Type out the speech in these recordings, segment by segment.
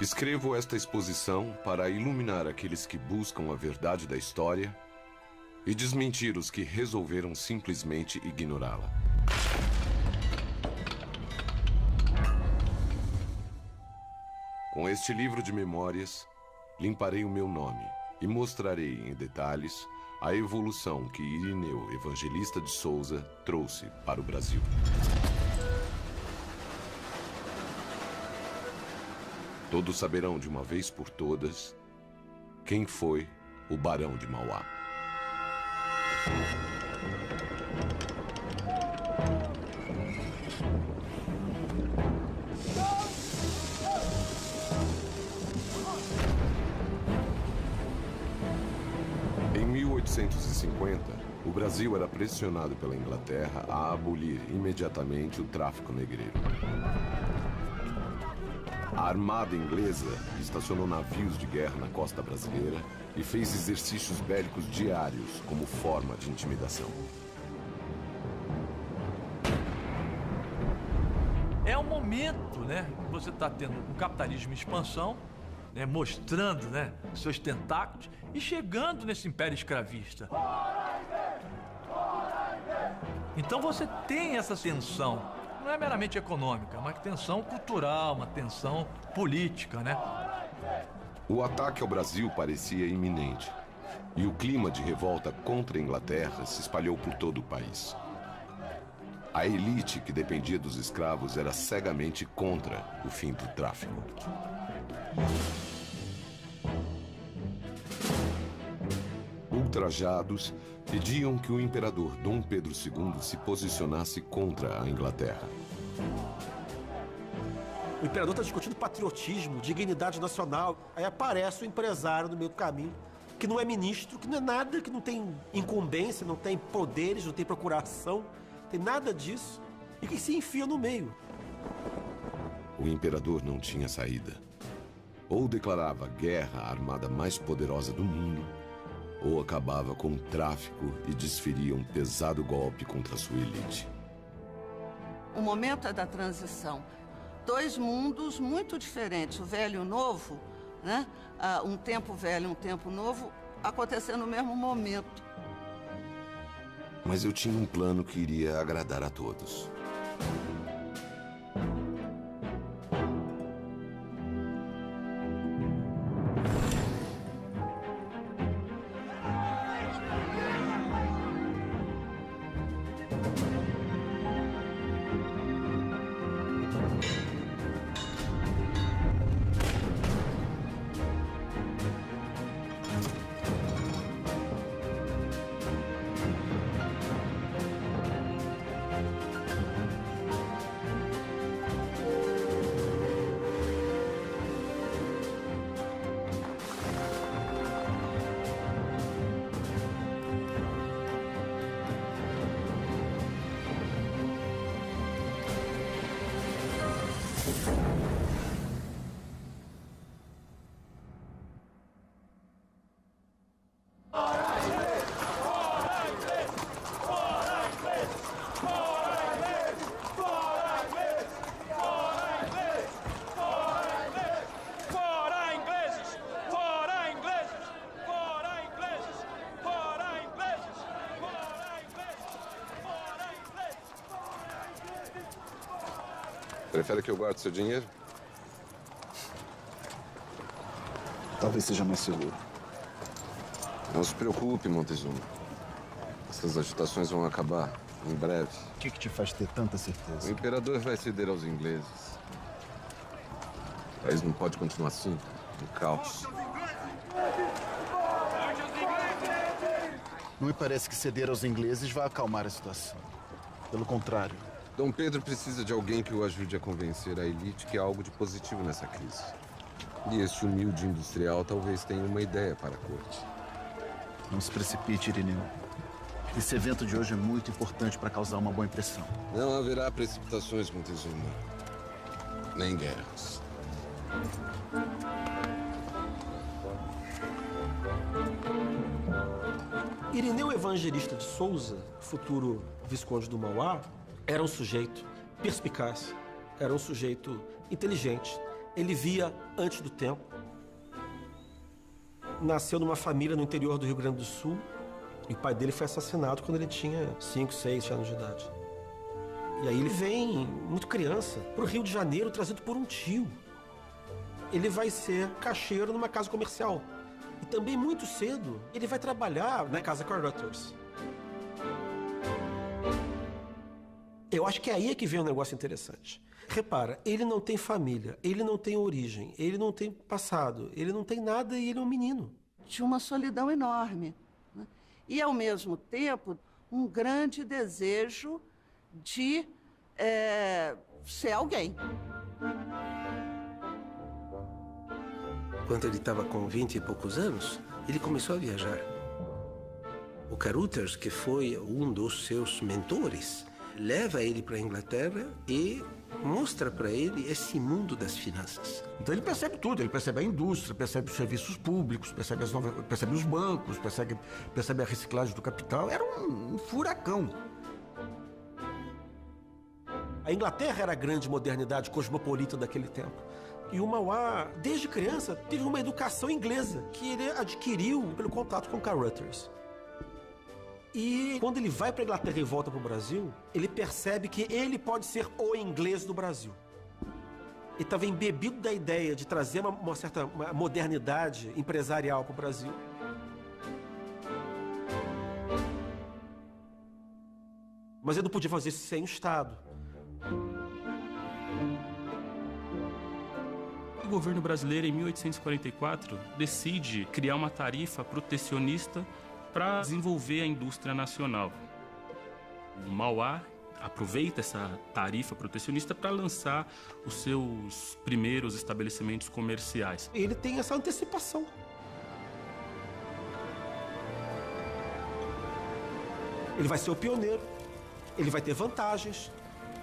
Escrevo esta exposição para iluminar aqueles que buscam a verdade da história e desmentir os que resolveram simplesmente ignorá-la. Com este livro de memórias, limparei o meu nome e mostrarei em detalhes a evolução que Irineu Evangelista de Souza trouxe para o Brasil. Todos saberão de uma vez por todas quem foi o Barão de Mauá. Em 1850, o Brasil era pressionado pela Inglaterra a abolir imediatamente o tráfico negreiro. A armada inglesa estacionou navios de guerra na costa brasileira e fez exercícios bélicos diários como forma de intimidação. É um momento, né? Você está tendo um capitalismo em expansão, né, mostrando, né, seus tentáculos e chegando nesse império escravista. Então você tem essa tensão. Não é meramente econômica, é uma tensão cultural, uma tensão política, né? O ataque ao Brasil parecia iminente, e o clima de revolta contra a Inglaterra se espalhou por todo o país. A elite que dependia dos escravos era cegamente contra o fim do tráfico. Ultrajados, pediam que o imperador Dom Pedro II se posicionasse contra a Inglaterra. O imperador está discutindo patriotismo, dignidade nacional. Aí aparece o empresário no meio do caminho, que não é ministro, que não é nada, que não tem incumbência, não tem poderes, não tem procuração, não tem nada disso, e que se enfia no meio. O imperador não tinha saída. Ou declarava guerra à armada mais poderosa do mundo, ou acabava com o tráfico e desferia um pesado golpe contra a sua elite. O momento é da transição. Dois mundos muito diferentes, o velho e o novo, né? Um tempo velho e um tempo novo, acontecendo no mesmo momento. Mas eu tinha um plano que iria agradar a todos. Prefere que eu guarde seu dinheiro? Talvez seja mais seguro. Não se preocupe, Montezuma. Essas agitações vão acabar em breve. O que te faz ter tanta O certeza? imperador vai ceder aos ingleses. O país não pode continuar assim, no caos. Não me parece que ceder aos ingleses vai acalmar a situação. Pelo contrário. Dom Pedro precisa de alguém que o ajude a convencer a elite que há algo de positivo nessa crise. E este humilde industrial talvez tenha uma ideia para a corte. Não se precipite, Irineu. Esse evento de hoje é muito importante para causar uma boa impressão. Não haverá precipitações, Montezuma. Nem guerras. Irineu Evangelista de Souza, futuro Visconde do Mauá, era um sujeito perspicaz, era um sujeito inteligente, Ele via antes do tempo. Nasceu numa família no interior do Rio Grande do Sul. E o pai dele foi assassinado quando ele tinha 5, 6 anos de idade. E aí ele vem, muito criança, para o Rio de Janeiro, trazido por um tio. Ele vai ser caixeiro numa casa comercial. E também, muito cedo, ele vai trabalhar na casa Carruthers. Eu acho que é aí que vem um negócio interessante. Repara, ele não tem família, ele não tem origem, ele não tem passado, ele não tem nada e ele é um menino. Tinha uma solidão enorme, né? E, ao mesmo tempo, um grande desejo de ser alguém. Quando ele estava com 20 e poucos anos, ele começou a viajar. O Carruthers, que foi um dos seus mentores, leva ele para a Inglaterra e mostra para ele esse mundo das finanças. Então ele percebe tudo, ele percebe a indústria, percebe os serviços públicos, percebe os bancos, percebe a reciclagem do capital. Era um furacão. A Inglaterra era a grande modernidade cosmopolita daquele tempo. E o Mauá, desde criança, teve uma educação inglesa que ele adquiriu pelo contato com Carruthers. E quando ele vai para a Inglaterra e volta para o Brasil, ele percebe que ele pode ser o inglês do Brasil. Ele estava embebido da ideia de trazer uma certa modernidade empresarial para o Brasil. Mas ele não podia fazer isso sem o Estado. O governo brasileiro, em 1844, decide criar uma tarifa protecionista para desenvolver a indústria nacional. O Mauá aproveita essa tarifa protecionista para lançar os seus primeiros estabelecimentos comerciais. Ele tem essa antecipação. Ele vai ser o pioneiro, ele vai ter vantagens,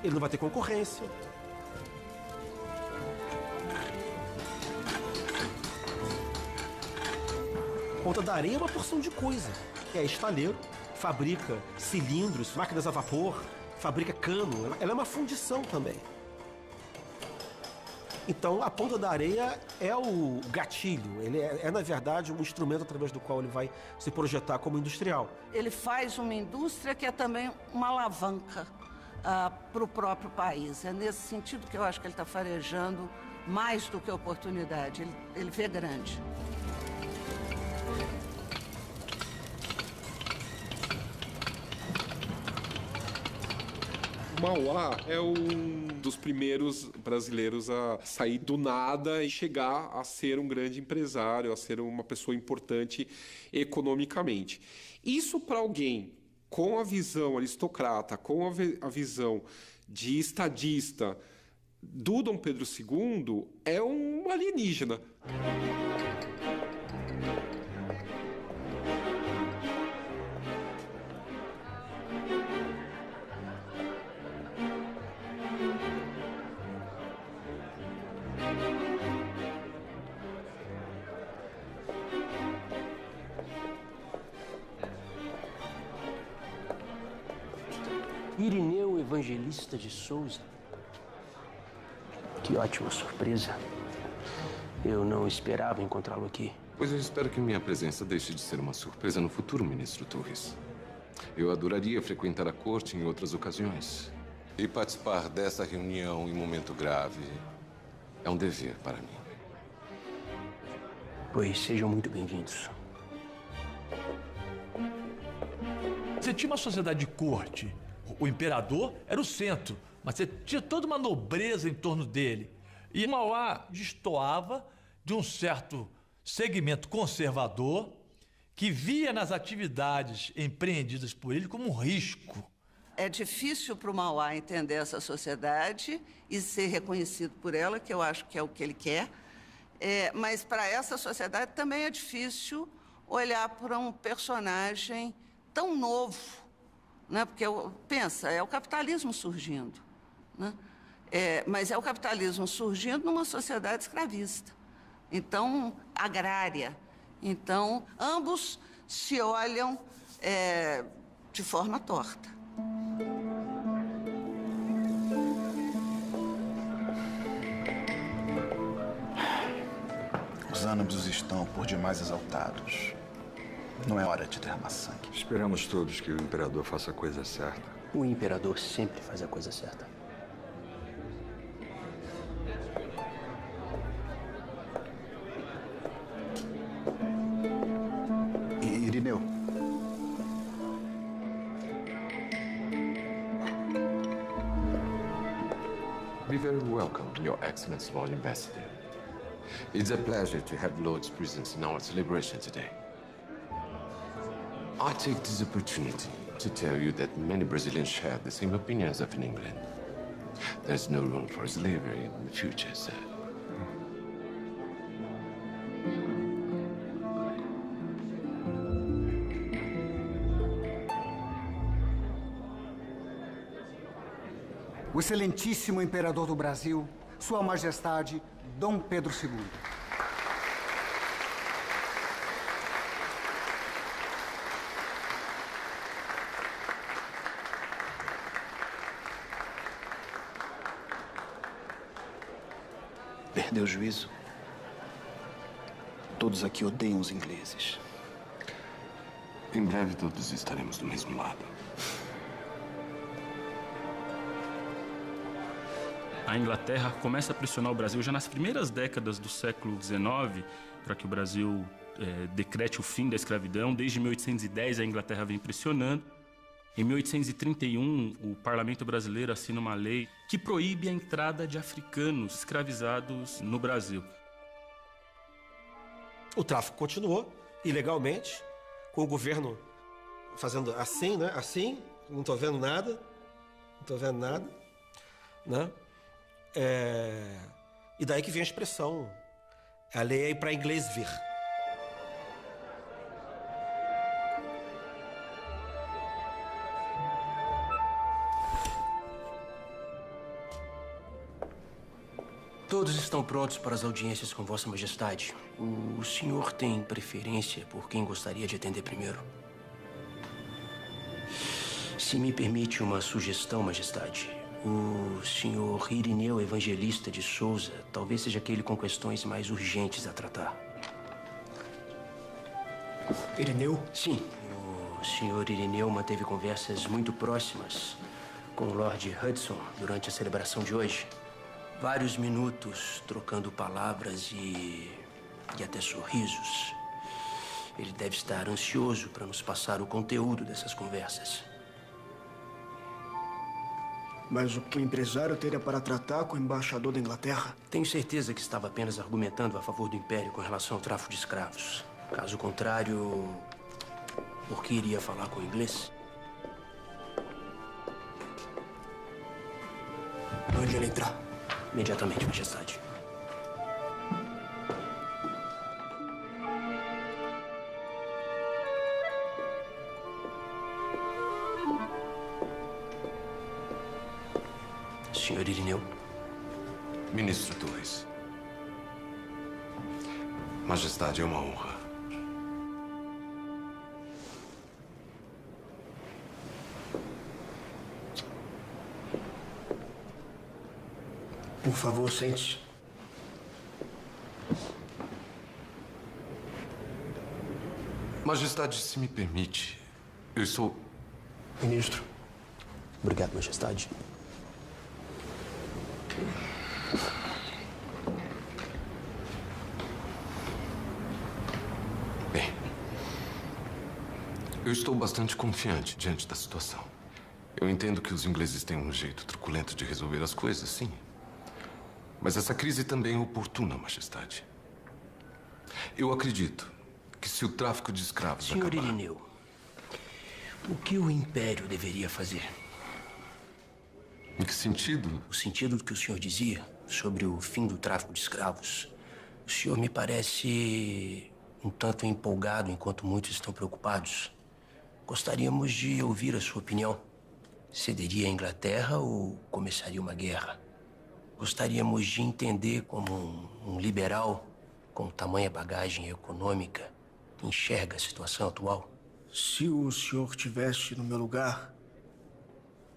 ele não vai ter concorrência. Ponta da Areia é uma porção de coisa. É estaleiro, fabrica cilindros, máquinas a vapor, fabrica cano. Ela é uma fundição também. Então, a Ponta da Areia é o gatilho. Ele na verdade, um instrumento através do qual ele vai se projetar como industrial. Ele faz uma indústria que é também uma alavanca para o próprio país. É nesse sentido que eu acho que ele está farejando mais do que oportunidade. Ele vê grande. Mauá é um dos primeiros brasileiros a sair do nada e chegar a ser um grande empresário, a ser uma pessoa importante economicamente. Isso para alguém com a visão aristocrata, com a visão de estadista do Dom Pedro II, é um alienígena. Irineu Evangelista de Souza. Que ótima surpresa. Eu não esperava encontrá-lo aqui. Pois eu espero que minha presença deixe de ser uma surpresa no futuro, ministro Torres. Eu adoraria frequentar a corte em outras ocasiões. E participar dessa reunião em momento grave é um dever para mim. Pois sejam muito bem-vindos. Você tinha uma sociedade de corte. O imperador era o centro, mas você tinha toda uma nobreza em torno dele. E Mauá destoava de um certo segmento conservador que via nas atividades empreendidas por ele como um risco. É difícil para o Mauá entender essa sociedade e ser reconhecido por ela, que eu acho que é o que ele quer. Mas para essa sociedade também é difícil olhar para um personagem tão novo, né? Porque, pensa, é o capitalismo surgindo, né? Mas é o capitalismo surgindo numa sociedade escravista, então, agrária. Então, ambos se olham de forma torta. Os ânimos estão por demais exaltados. Não é hora de derramar sangue. Esperamos todos que o imperador faça a coisa certa. O imperador sempre faz a coisa certa. Irineu. Be very welcome, Your Excellency, Lord Ambassador. It's a pleasure to have Lord's presence in our celebration today. I take this opportunity to tell you that many Brazilians share the same opinions of in England. There's no room for slavery in the future, sir. O excelentíssimo imperador do Brasil, Sua Majestade Dom Pedro II. Perdeu o juízo? Todos aqui odeiam os ingleses. Em breve todos estaremos do mesmo lado. A Inglaterra começa a pressionar o Brasil já nas primeiras décadas do século XIX para que o Brasil decrete o fim da escravidão. Desde 1810 a Inglaterra vem pressionando. Em 1831, o parlamento brasileiro assina uma lei que proíbe a entrada de africanos escravizados no Brasil. O tráfico continuou, ilegalmente, com o governo fazendo assim, né? Assim, não estou vendo nada, né? E daí que vem a expressão, a lei é para inglês ver. Todos estão prontos para as audiências com Vossa Majestade. O senhor tem preferência por quem gostaria de atender primeiro? Se me permite uma sugestão, Majestade. O senhor Irineu Evangelista de Souza talvez seja aquele com questões mais urgentes a tratar. Irineu? Sim. O senhor Irineu manteve conversas muito próximas com o Lord Hudson durante a celebração de hoje. Vários minutos trocando palavras e até sorrisos. Ele deve estar ansioso para nos passar o conteúdo dessas conversas. Mas o que o empresário teria para tratar com o embaixador da Inglaterra? Tenho certeza que estava apenas argumentando a favor do Império com relação ao tráfico de escravos. Caso contrário, por que iria falar com o inglês? Mande ele entrar. Imediatamente, Majestade. Senhor Irineu. Ministro Torres. Majestade, é uma honra. Por favor, sente-se. Majestade, se me permite, eu sou... Ministro. Obrigado, Majestade. Bem, eu estou bastante confiante diante da situação. Eu entendo que os ingleses têm um jeito truculento de resolver as coisas, sim. Mas essa crise também é oportuna, Majestade. Eu acredito que se o tráfico de escravos Senhor acabar... Irineu, o que o Império deveria fazer? Em que sentido? O sentido do que o senhor dizia sobre o fim do tráfico de escravos. O senhor me parece um tanto empolgado enquanto muitos estão preocupados. Gostaríamos de ouvir a sua opinião. Cederia a Inglaterra ou começaria uma guerra? Gostaríamos de entender como um liberal com tamanha bagagem econômica enxerga a situação atual. Se o senhor estivesse no meu lugar,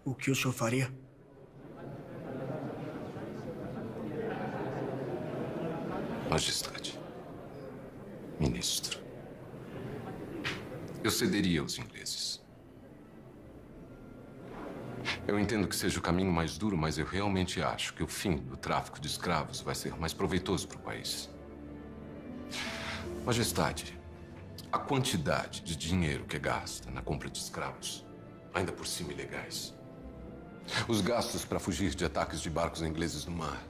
o que o senhor faria? Majestade, Ministro, eu cederia aos ingleses. Eu entendo que seja o caminho mais duro, mas eu realmente acho que o fim do tráfico de escravos vai ser mais proveitoso para o país. Majestade, a quantidade de dinheiro que gasta na compra de escravos, ainda por cima ilegais, os gastos para fugir de ataques de barcos ingleses no mar,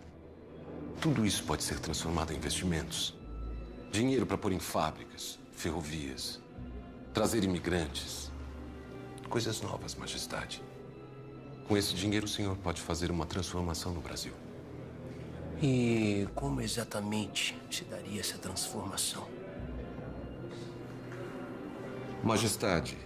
tudo isso pode ser transformado em investimentos. Dinheiro para pôr em fábricas, ferrovias, trazer imigrantes. Coisas novas, Majestade. Com esse dinheiro, o senhor pode fazer uma transformação no Brasil. E como exatamente se daria essa transformação? Majestade,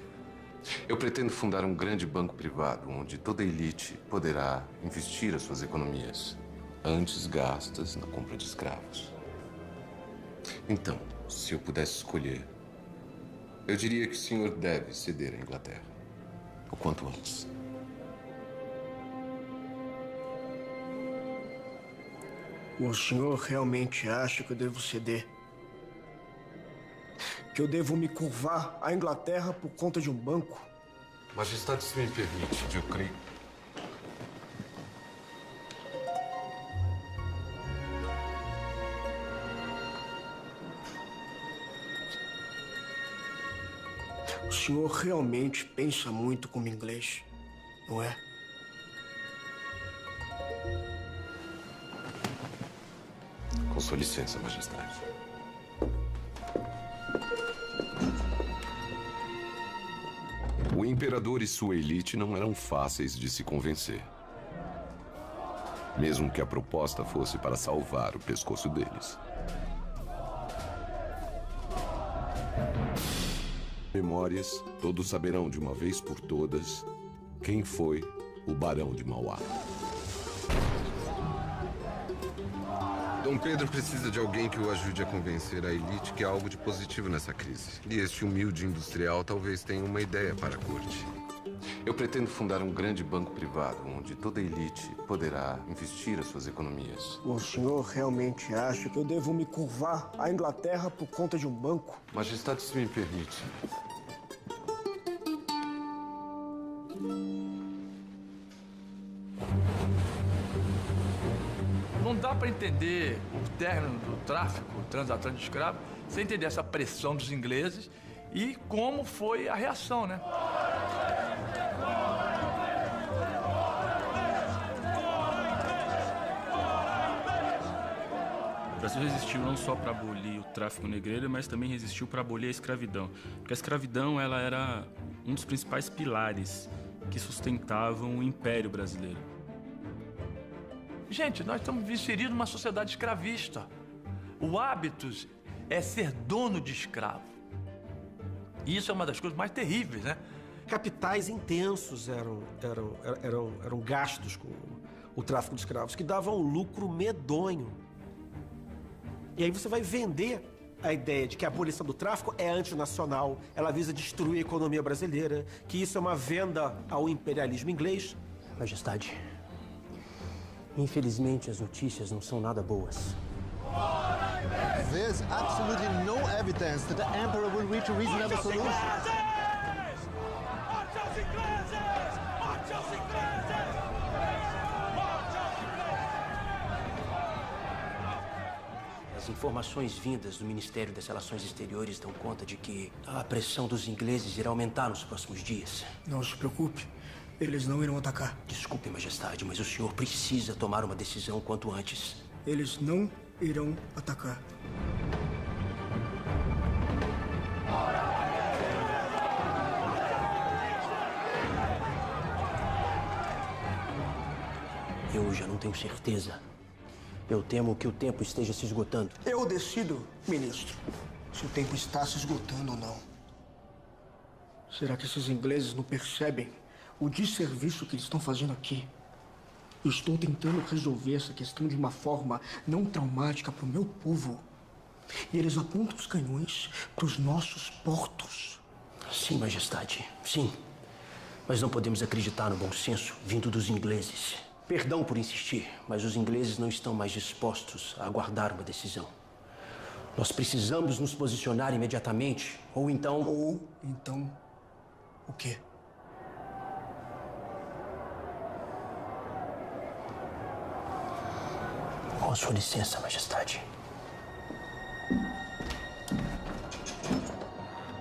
eu pretendo fundar um grande banco privado onde toda a elite poderá investir as suas economias, antes gastas na compra de escravos. Então, se eu pudesse escolher, eu diria que o senhor deve ceder à Inglaterra, o quanto antes. O senhor realmente acha que eu devo ceder? Que eu devo me curvar à Inglaterra por conta de um banco? Majestade, se me permite, eu creio... O senhor realmente pensa muito como inglês, não é? Com sua licença, Majestade. O imperador e sua elite não eram fáceis de se convencer. Mesmo que a proposta fosse para salvar o pescoço deles. Memórias, todos saberão de uma vez por todas quem foi o Barão de Mauá. Dom Pedro precisa de alguém que o ajude a convencer a elite que há algo de positivo nessa crise. E este humilde industrial talvez tenha uma ideia para a corte. Eu pretendo fundar um grande banco privado onde toda a elite poderá investir as suas economias. O senhor realmente acha que eu devo me curvar à Inglaterra por conta de um banco? Majestade, se me permite. Não dá para entender o término do tráfico transatlântico de escravos sem entender essa pressão dos ingleses e como foi a reação, né? O Brasil resistiu não só para abolir o tráfico negreiro, mas também resistiu para abolir a escravidão. Porque a escravidão ela era um dos principais pilares que sustentavam o Império Brasileiro. Gente, nós estamos inseridos numa sociedade escravista. O hábito é ser dono de escravo. E isso é uma das coisas mais terríveis, né? Capitais intensos eram gastos com o tráfico de escravos, que davam um lucro medonho. E aí você vai vender a ideia de que a abolição do tráfico é antinacional, ela visa destruir a economia brasileira, que isso é uma venda ao imperialismo inglês. Majestade, infelizmente as notícias não são nada boas. There's absolutely no evidence that the Emperor will reach a reasonable solution. As informações vindas do Ministério das Relações Exteriores dão conta de que a pressão dos ingleses irá aumentar nos próximos dias. Não se preocupe, eles não irão atacar. Desculpe, Majestade, mas o senhor precisa tomar uma decisão quanto antes. Eles não irão atacar. Eu já não tenho certeza. Eu temo que o tempo esteja se esgotando. Eu decido, ministro, se o tempo está se esgotando ou não. Será que esses ingleses não percebem o desserviço que eles estão fazendo aqui? Eu estou tentando resolver essa questão de uma forma não traumática para o meu povo. E eles apontam os canhões para os nossos portos. Sim, Majestade, sim. Mas não podemos acreditar no bom senso vindo dos ingleses. Perdão por insistir, mas os ingleses não estão mais dispostos a aguardar uma decisão. Nós precisamos nos posicionar imediatamente, ou então... Ou então... o quê? Com sua licença, Majestade.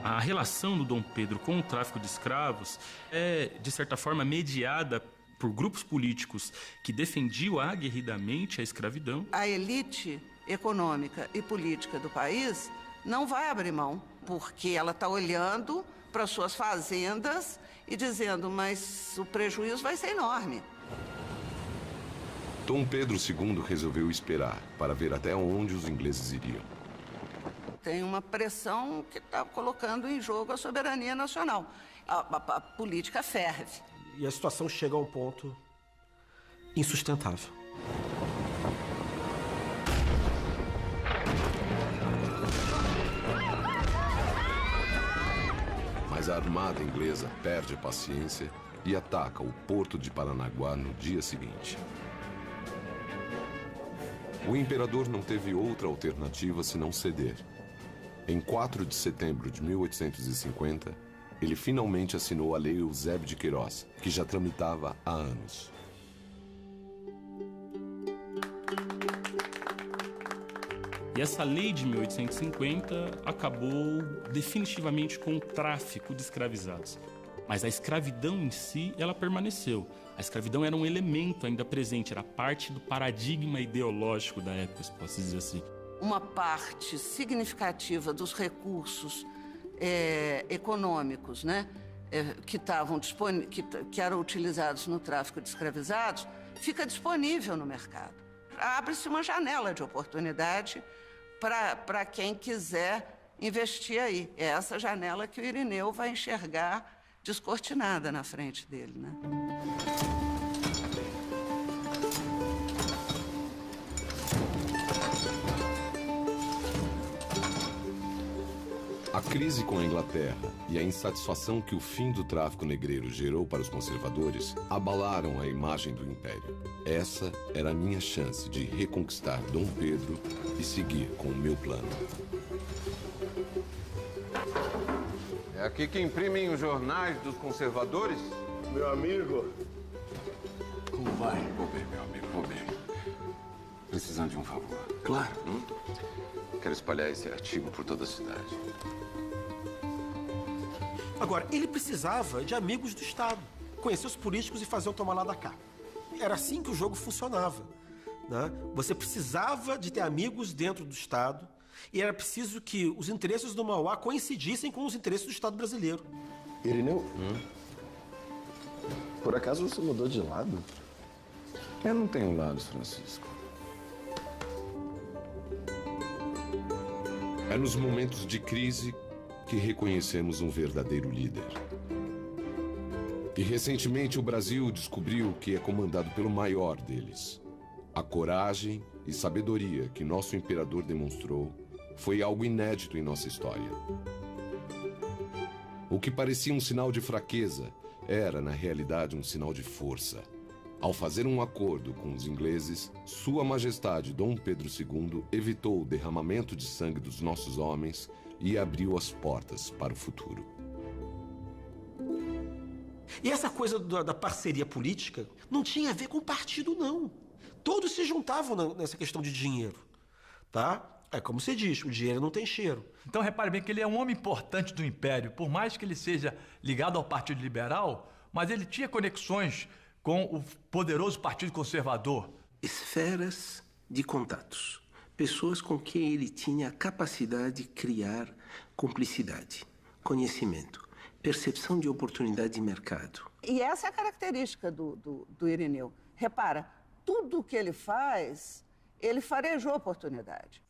A relação do Dom Pedro com o tráfico de escravos é, de certa forma, mediada por grupos políticos que defendiam aguerridamente a escravidão. A elite econômica e política do país não vai abrir mão, porque ela está olhando para suas fazendas e dizendo, mas o prejuízo vai ser enorme. Dom Pedro II resolveu esperar para ver até onde os ingleses iriam. Tem uma pressão que está colocando em jogo a soberania nacional. A política ferve. E a situação chega a um ponto insustentável. Mas a armada inglesa perde a paciência e ataca o porto de Paranaguá no dia seguinte. O imperador não teve outra alternativa senão ceder. Em 4 de setembro de 1850, ele finalmente assinou a Lei Eusébio de Queiroz, que já tramitava há anos. E essa lei de 1850 acabou definitivamente com o tráfico de escravizados. Mas a escravidão em si, ela permaneceu. A escravidão era um elemento ainda presente, era parte do paradigma ideológico da época, se posso dizer assim. Uma parte significativa dos recursos econômicos, né, que eram utilizados no tráfico de escravizados, fica disponível no mercado. Abre-se uma janela de oportunidade para quem quiser investir aí. É essa janela que o Irineu vai enxergar descortinada na frente dele, né? A crise com a Inglaterra e a insatisfação que o fim do tráfico negreiro gerou para os conservadores abalaram a imagem do Império. Essa era a minha chance de reconquistar Dom Pedro e seguir com o meu plano. É aqui que imprimem os jornais dos conservadores? Meu amigo. Como vai? Vou bem, meu amigo, vou bem. Precisando de um favor. Claro. Quero espalhar esse artigo por toda a cidade. Agora, ele precisava de amigos do Estado, conhecer os políticos e fazer o tomar lá da cá. Era assim que o jogo funcionava, né? Você precisava de ter amigos dentro do Estado e era preciso que os interesses do Mauá coincidissem com os interesses do Estado brasileiro. Irineu, por acaso você mudou de lado? Eu não tenho lados, Francisco. É nos momentos de crise que reconhecemos um verdadeiro líder. E recentemente o Brasil descobriu que é comandado pelo maior deles. A coragem e sabedoria que nosso imperador demonstrou foi algo inédito em nossa história. O que parecia um sinal de fraqueza era, na realidade, um sinal de força. Ao fazer um acordo com os ingleses, Sua Majestade Dom Pedro II evitou o derramamento de sangue dos nossos homens e abriu as portas para o futuro. E essa coisa da parceria política não tinha a ver com partido, não. Todos se juntavam nessa questão de dinheiro, tá? É como você diz, o dinheiro não tem cheiro. Então repare bem que ele é um homem importante do Império, por mais que ele seja ligado ao Partido Liberal, mas ele tinha conexões com o poderoso Partido Conservador. Esferas de contatos. Pessoas com quem ele tinha a capacidade de criar cumplicidade, conhecimento, percepção de oportunidade de mercado. E essa é a característica do Irineu. Repara, tudo que ele faz, ele farejou a oportunidade.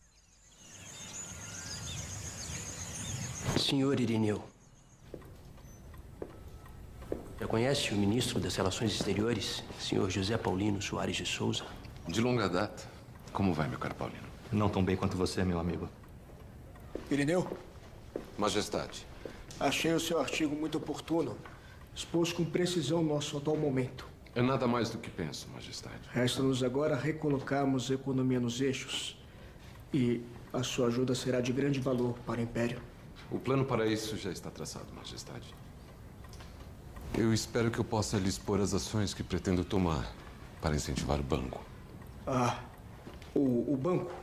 Senhor Irineu, já conhece o ministro das Relações Exteriores, senhor José Paulino Soares de Souza? De longa data. Como vai, meu caro Paulino? Não tão bem quanto você, meu amigo. Irineu, Majestade. achei o seu artigo muito oportuno. Expôs com precisão nosso atual momento. É nada mais do que penso, Majestade. Resta-nos agora recolocarmos a economia nos eixos e A sua ajuda será de grande valor para o Império. O plano para isso já está traçado, Majestade. Eu espero que eu possa lhe expor as ações que pretendo tomar para incentivar o banco. Ah, o banco?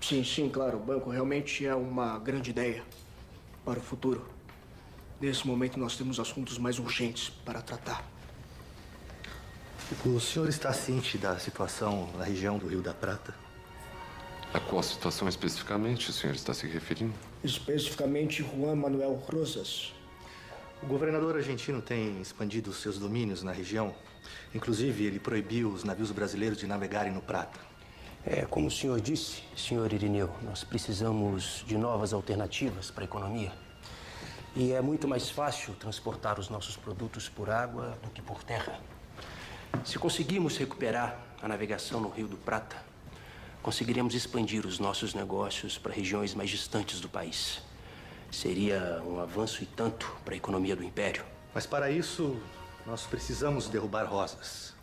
Sim, claro. O banco realmente é uma grande ideia para o futuro. Nesse momento, nós temos assuntos mais urgentes para tratar. O senhor está ciente da situação na região do Rio da Prata? A qual situação especificamente o senhor está se referindo? Especificamente, Juan Manuel Rosas. O governador argentino tem expandido seus domínios na região. Inclusive, ele proibiu os navios brasileiros de navegarem no Prata. Como o senhor disse, senhor Irineu, nós precisamos de novas alternativas para a economia. E é muito mais fácil transportar os nossos produtos por água do que por terra. Se conseguirmos recuperar a navegação no Rio do Prata, conseguiremos expandir os nossos negócios para regiões mais distantes do país. Seria um avanço e tanto para a economia do Império. Mas para isso, nós precisamos derrubar Rosas.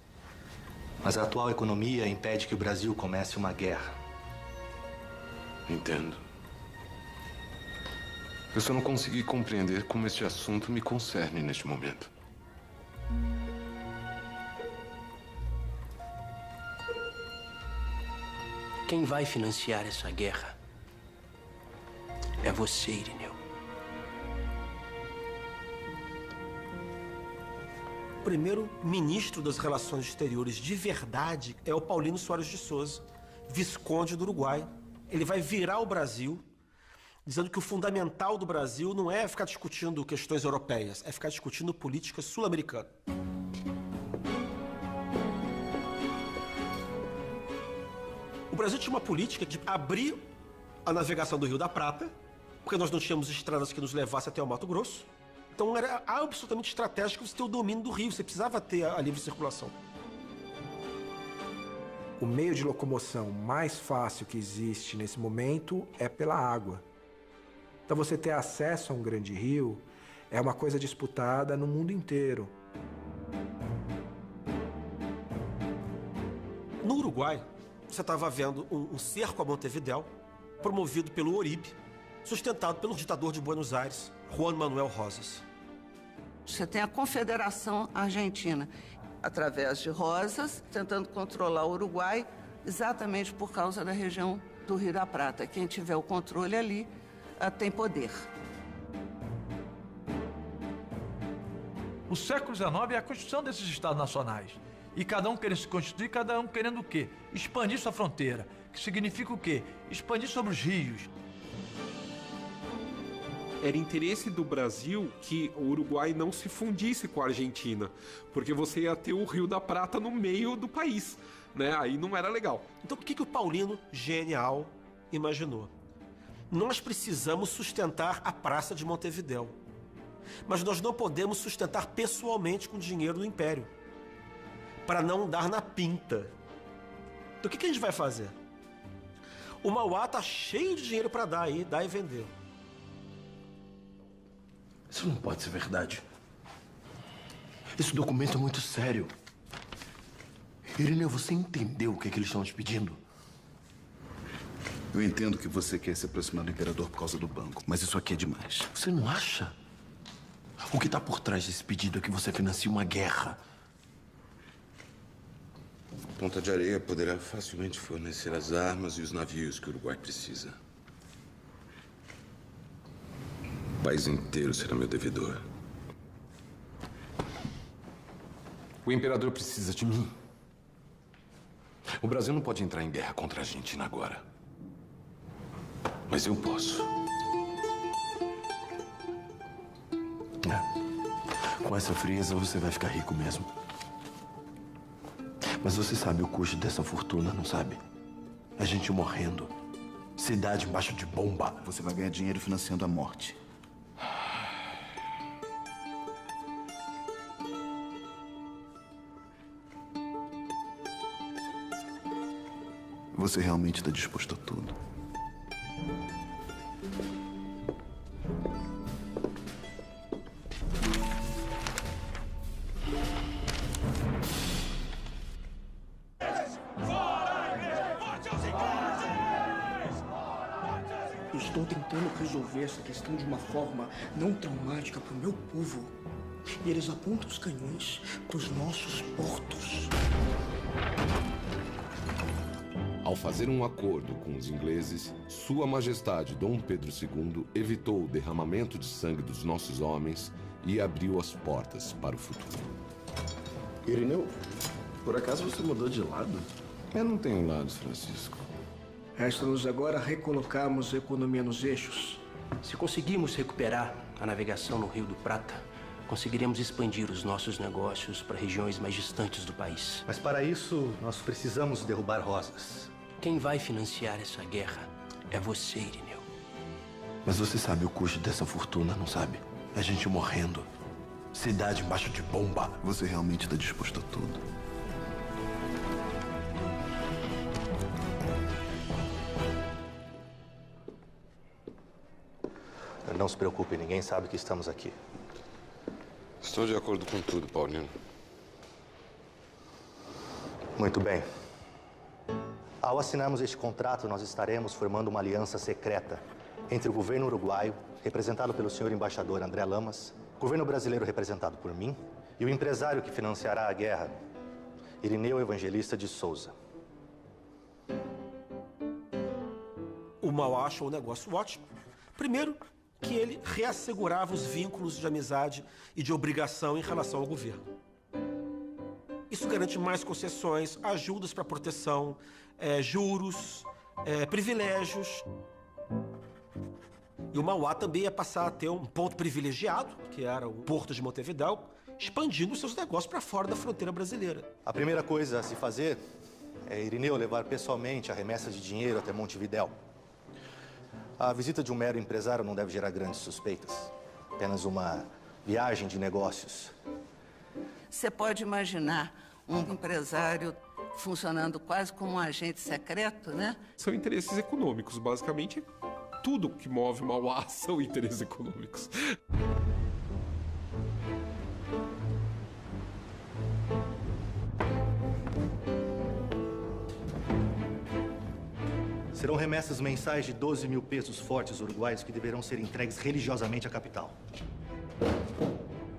Mas a atual economia impede que o Brasil comece uma guerra. Entendo. Eu só não consegui compreender como este assunto me concerne neste momento. Quem vai financiar essa guerra é você, Irineu. O primeiro ministro das Relações Exteriores de verdade é o Paulino Soares de Souza, visconde do Uruguai. Ele vai virar o Brasil, dizendo que o fundamental do Brasil não é ficar discutindo questões europeias, é ficar discutindo política sul-americana. O Brasil tinha uma política de abrir a navegação do Rio da Prata, porque nós não tínhamos estradas que nos levassem até o Mato Grosso. Então era absolutamente estratégico você ter o domínio do rio, você precisava ter a livre circulação. O meio de locomoção mais fácil que existe nesse momento é pela água. Então você ter acesso a um grande rio é uma coisa disputada no mundo inteiro. No Uruguai, você estava vendo um cerco a Montevidéu, promovido pelo Uribe, sustentado pelo ditador de Buenos Aires, Juan Manuel Rosas. Você tem a Confederação Argentina, através de Rosas, tentando controlar o Uruguai, exatamente por causa da região do Rio da Prata. Quem tiver o controle ali tem poder. O século XIX é a constituição desses estados nacionais. E cada um querendo se constituir, cada um querendo o quê? Expandir sua fronteira. Que significa o quê? Expandir sobre os rios. Era interesse do Brasil que o Uruguai não se fundisse com a Argentina, porque você ia ter o Rio da Prata no meio do país, né? Aí não era legal. Então o que o Paulino, genial, imaginou? Nós precisamos sustentar a Praça de Montevidéu, mas nós não podemos sustentar pessoalmente com dinheiro do Império, para não dar na pinta. Então o que a gente vai fazer? O Mauá tá cheio de dinheiro para dar aí, dar e vender. Isso não pode ser verdade. Esse documento é muito sério. Irineu, você entendeu o que eles estão te pedindo? Eu entendo que você quer se aproximar do imperador por causa do banco, mas isso aqui é demais. Você não acha? O que está por trás desse pedido é que você financie uma guerra. Ponta de Areia poderá facilmente fornecer as armas e os navios que o Uruguai precisa. O país inteiro será meu devedor. O imperador precisa de mim. O Brasil não pode entrar em guerra contra a Argentina agora. Mas eu posso. Com essa frieza, você vai ficar rico mesmo. Mas você sabe o custo dessa fortuna, não sabe? A gente morrendo. Cidade embaixo de bomba. Você vai ganhar dinheiro financiando a morte. Você realmente está disposto a tudo. Estou tentando resolver essa questão de uma forma não traumática para o meu povo. E eles apontam os canhões para os nossos portos. Ao fazer um acordo com os ingleses, Sua Majestade Dom Pedro II evitou o derramamento de sangue dos nossos homens e abriu as portas para o futuro. Irineu, por acaso você mudou de lado? Eu não tenho lados, Francisco. Resta-nos agora recolocarmos a economia nos eixos. Se conseguirmos recuperar a navegação no Rio do Prata, conseguiremos expandir os nossos negócios para regiões mais distantes do país. Mas para isso, nós precisamos derrubar Rosas. Quem vai financiar essa guerra é você, Irineu. Mas você sabe o custo dessa fortuna, não sabe? A gente morrendo. Cidade embaixo de bomba. Você realmente está disposto a tudo? Não se preocupe, ninguém sabe que estamos aqui. Estou de acordo com tudo, Paulino. Muito bem. Ao assinarmos este contrato, nós estaremos formando uma aliança secreta entre o governo uruguaio, representado pelo senhor embaixador André Lamas, o governo brasileiro representado por mim, e o empresário que financiará a guerra, Irineu Evangelista de Souza. O Mauá achou um negócio ótimo. Primeiro, que ele reassegurava os vínculos de amizade e de obrigação em relação ao governo. Isso garante mais concessões, ajudas para proteção, juros, privilégios. E o Mauá também ia passar a ter um ponto privilegiado, que era o Porto de Montevidéu, expandindo seus negócios para fora da fronteira brasileira. A primeira coisa a se fazer é Irineu levar pessoalmente a remessa de dinheiro até Montevidéu. A visita de um mero empresário não deve gerar grandes suspeitas. Apenas uma viagem de negócios. Você pode imaginar um empresário funcionando quase como um agente secreto, né? São interesses econômicos, basicamente. Tudo que move Mauá são interesses econômicos. Serão remessas mensais de 12 mil pesos fortes uruguaios que deverão ser entregues religiosamente à capital.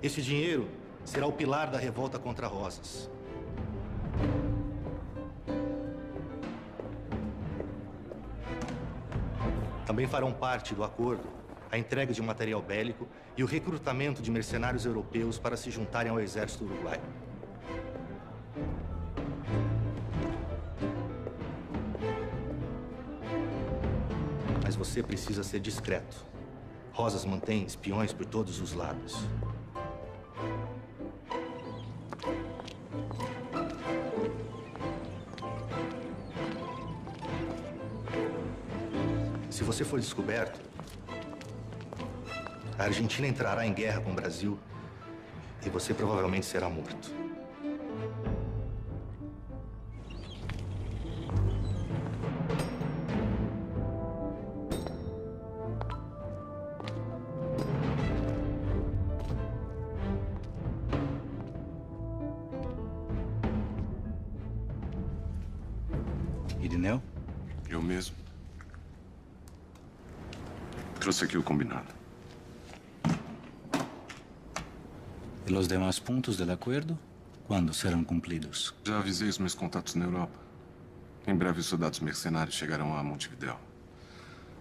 Esse dinheiro será o pilar da revolta contra Rosas. Também farão parte do acordo a entrega de material bélico e o recrutamento de mercenários europeus para se juntarem ao exército uruguaio. Mas você precisa ser discreto. Rosas mantém espiões por todos os lados. Se você for descoberto, a Argentina entrará em guerra com o Brasil e você provavelmente será morto. Irineu? Eu mesmo. Trouxe aqui o combinado. E os demais pontos do acordo? Quando serão cumpridos? Já avisei os meus contatos na Europa. Em breve, os soldados mercenários chegarão a Montevidéu.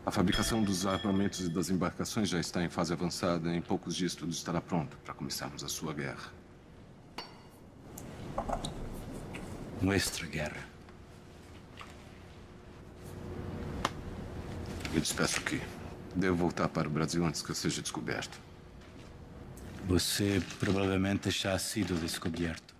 A fabricação dos armamentos e das embarcações já está em fase avançada. Em poucos dias, tudo estará pronto para começarmos a sua guerra. Nuestra guerra. Me despeço aqui. Devo voltar para o Brasil antes que eu seja descoberto. Você provavelmente já ha sido descoberto.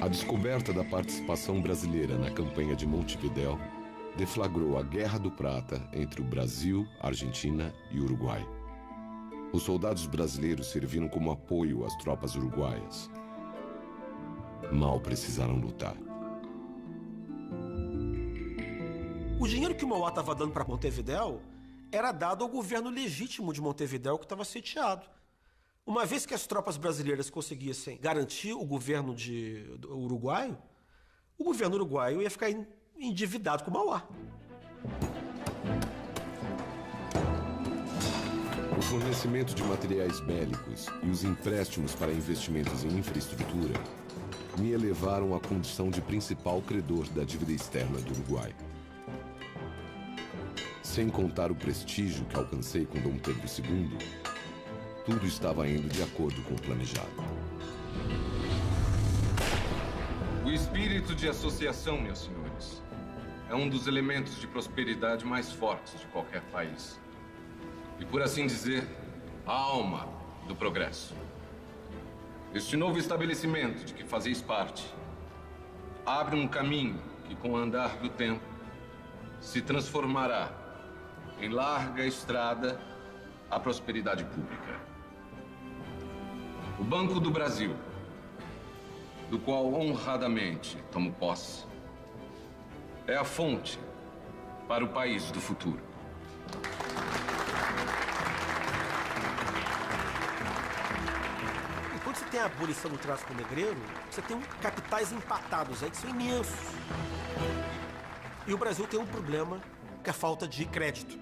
A descoberta da participação brasileira na campanha de Montevidéu deflagrou a Guerra do Prata entre o Brasil, Argentina e Uruguai. Os soldados brasileiros serviram como apoio às tropas uruguaias. Mal precisaram lutar. O dinheiro que o Mauá estava dando para Montevidéu era dado ao governo legítimo de Montevidéu, que estava sitiado. Uma vez que as tropas brasileiras conseguissem garantir o governo do uruguaio, o governo uruguaio ia ficar endividado com o Mauá. O fornecimento de materiais bélicos e os empréstimos para investimentos em infraestrutura me elevaram à condição de principal credor da dívida externa do Uruguai. Sem contar o prestígio que alcancei com Dom Pedro II, tudo estava indo de acordo com o planejado. O espírito de associação, meus senhores, é um dos elementos de prosperidade mais fortes de qualquer país. E, por assim dizer, a alma do progresso. Este novo estabelecimento de que fazeis parte abre um caminho que, com o andar do tempo, se transformará em larga estrada à prosperidade pública. O Banco do Brasil, do qual honradamente tomo posse, é a fonte para o país do futuro. E quando você tem a abolição do tráfico negreiro, você tem capitais empatados aí que são imensos. E o Brasil tem um problema, que é a falta de crédito.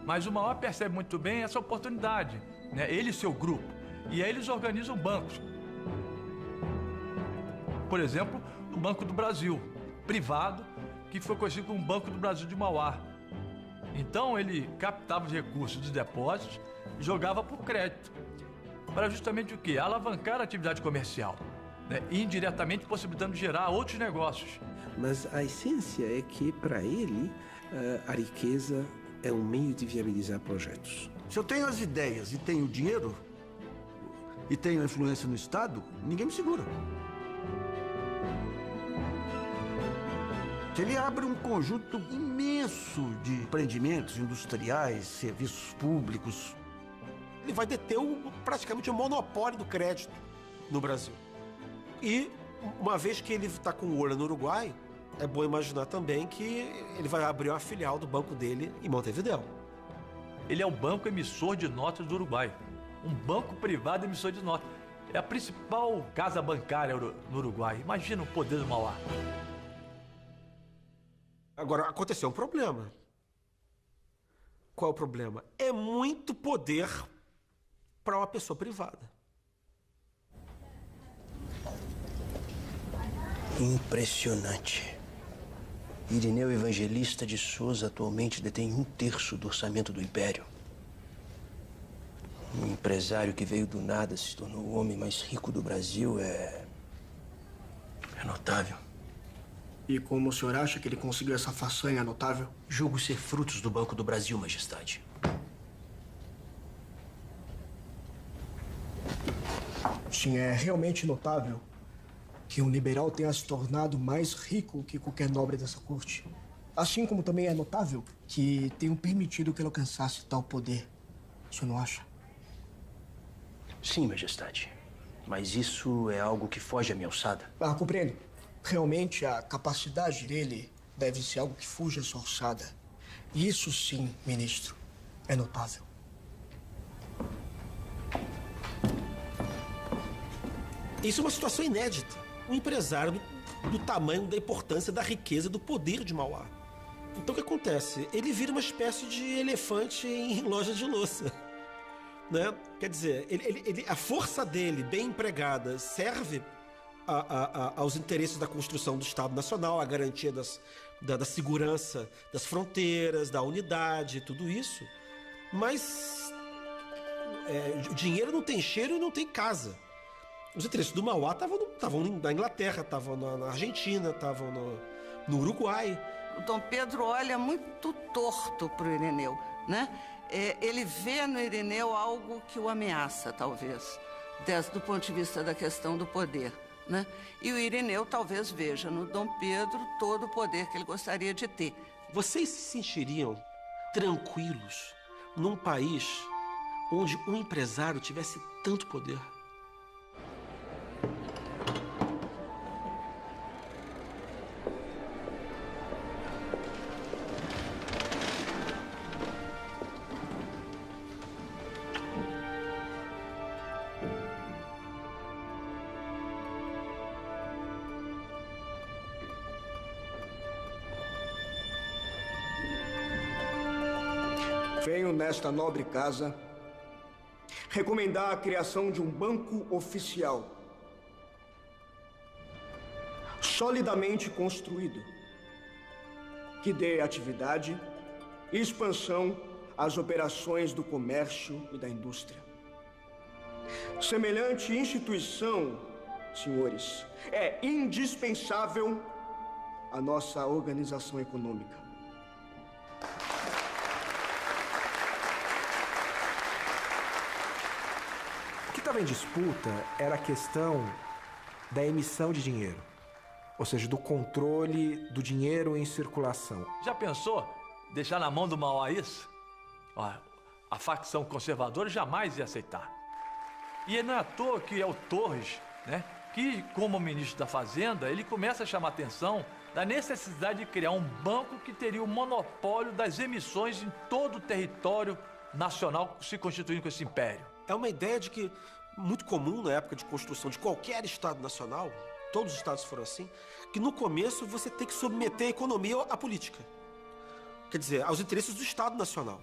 Mas o Mauá percebe muito bem essa oportunidade, né? Ele e seu grupo. E aí eles organizam bancos. Por exemplo, o Banco do Brasil, privado, que foi conhecido como Banco do Brasil de Mauá. Então ele captava os recursos dos depósitos e jogava por crédito. Para justamente o quê? Alavancar a atividade comercial, né? Indiretamente possibilitando gerar outros negócios. Mas a essência é que, para ele, a riqueza é um meio de viabilizar projetos. Se eu tenho as ideias e tenho dinheiro, e tenho influência no Estado, ninguém me segura. Ele abre um conjunto imenso de empreendimentos industriais, serviços públicos. Ele vai deter praticamente o monopólio do crédito no Brasil. E, uma vez que ele está com o olho no Uruguai, é bom imaginar também que ele vai abrir uma filial do banco dele em Montevidéu. Ele é o banco emissor de notas do Uruguai. Um banco privado emissor de notas. É a principal casa bancária no Uruguai. Imagina o poder do Mauá. Agora, aconteceu um problema. Qual é o problema? É muito poder para uma pessoa privada. Impressionante. Irineu Evangelista de Souza atualmente detém 1/3 do orçamento do Império. Um empresário que veio do nada, se tornou o homem mais rico do Brasil, é notável. E como o senhor acha que ele conseguiu essa façanha notável? Julgo ser frutos do Banco do Brasil, Majestade. Sim, é realmente notável que um liberal tenha se tornado mais rico que qualquer nobre dessa corte. Assim como também é notável que tenham permitido que ele alcançasse tal poder. O senhor não acha? Sim, Majestade. Mas isso é algo que foge à minha alçada. Ah, compreendo. Realmente, a capacidade dele deve ser algo que fuja à sua alçada. E isso sim, ministro, é notável. Isso é uma situação inédita. Um empresário do tamanho, da importância, da riqueza, do poder de Mauá. Então o que acontece? Ele vira uma espécie de elefante em loja de louça. Né? Quer dizer, a força dele, bem empregada, serve aos interesses da construção do Estado Nacional, a garantia da segurança das fronteiras, da unidade, tudo isso. Mas o dinheiro não tem cheiro e não tem casa. Os interesses do Mauá estavam na Inglaterra, estavam na Argentina, estavam no Uruguai. O Dom Pedro olha muito torto para o Irineu, né? Ele vê no Irineu algo que o ameaça, talvez, do ponto de vista da questão do poder, né? E o Irineu talvez veja no Dom Pedro todo o poder que ele gostaria de ter. Vocês se sentiriam tranquilos num país onde um empresário tivesse tanto poder? Venho nesta nobre casa recomendar a criação de um banco oficial, solidamente construído, que dê atividade e expansão às operações do comércio e da indústria. Semelhante instituição, senhores, é indispensável à nossa organização econômica. O que estava em disputa era a questão da emissão de dinheiro, ou seja, do controle do dinheiro em circulação. Já pensou deixar na mão do Mauá isso? Ó, a facção conservadora jamais ia aceitar. E não é à toa que é o Torres, né, que, como ministro da Fazenda, ele começa a chamar a atenção da necessidade de criar um banco que teria o monopólio das emissões em todo o território nacional, se constituindo com esse império. É uma ideia de que, muito comum na época de construção de qualquer Estado nacional, todos os Estados foram assim, que no começo você tem que submeter a economia à política. Quer dizer, aos interesses do Estado Nacional.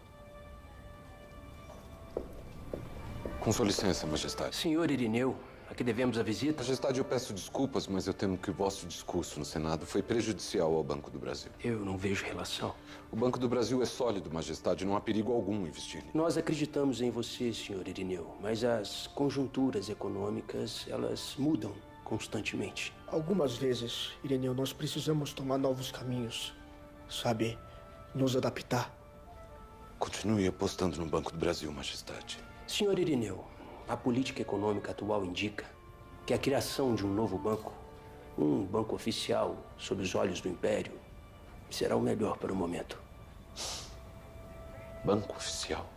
Com sua licença, Majestade. Senhor Irineu, a que devemos a visita? Majestade, eu peço desculpas, mas eu temo que o vosso discurso no Senado foi prejudicial ao Banco do Brasil. Eu não vejo relação. O Banco do Brasil é sólido, Majestade, não há perigo algum investir nele. Nós acreditamos em você, senhor Irineu, mas as conjunturas econômicas, elas mudam constantemente. Algumas vezes, Irineu, nós precisamos tomar novos caminhos, sabe? Nos adaptar. Continue apostando no Banco do Brasil, Majestade. Senhor Irineu, a política econômica atual indica que a criação de um novo banco, um banco oficial sob os olhos do Império, será o melhor para o momento. Banco oficial?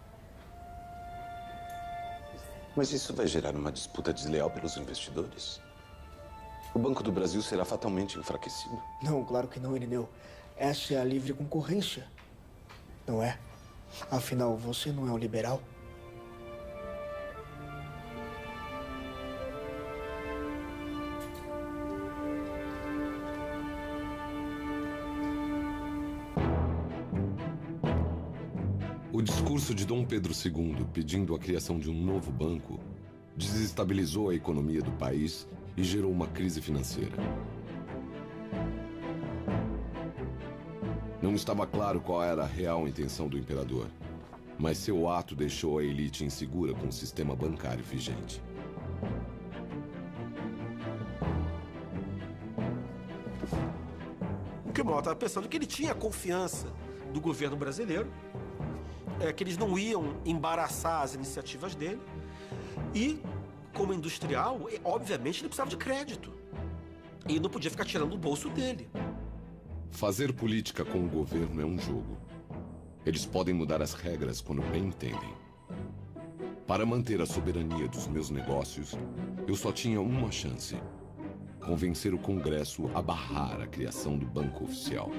Mas isso vai gerar uma disputa desleal pelos investidores? O Banco do Brasil será fatalmente enfraquecido? Não, claro que não, Irineu. Essa é a livre concorrência, não é? Afinal, você não é um liberal? O discurso de Dom Pedro II pedindo a criação de um novo banco desestabilizou a economia do país e gerou uma crise financeira. Não estava claro qual era a real intenção do imperador, mas seu ato deixou a elite insegura com o sistema bancário vigente. O que o Mauá estava pensando é que ele tinha a confiança do governo brasileiro, que eles não iam embaraçar as iniciativas dele, e, como industrial, obviamente ele precisava de crédito. E não podia ficar tirando do bolso dele. Fazer política com o governo é um jogo. Eles podem mudar as regras quando bem entendem. Para manter a soberania dos meus negócios, eu só tinha uma chance: convencer o Congresso a barrar a criação do Banco Oficial.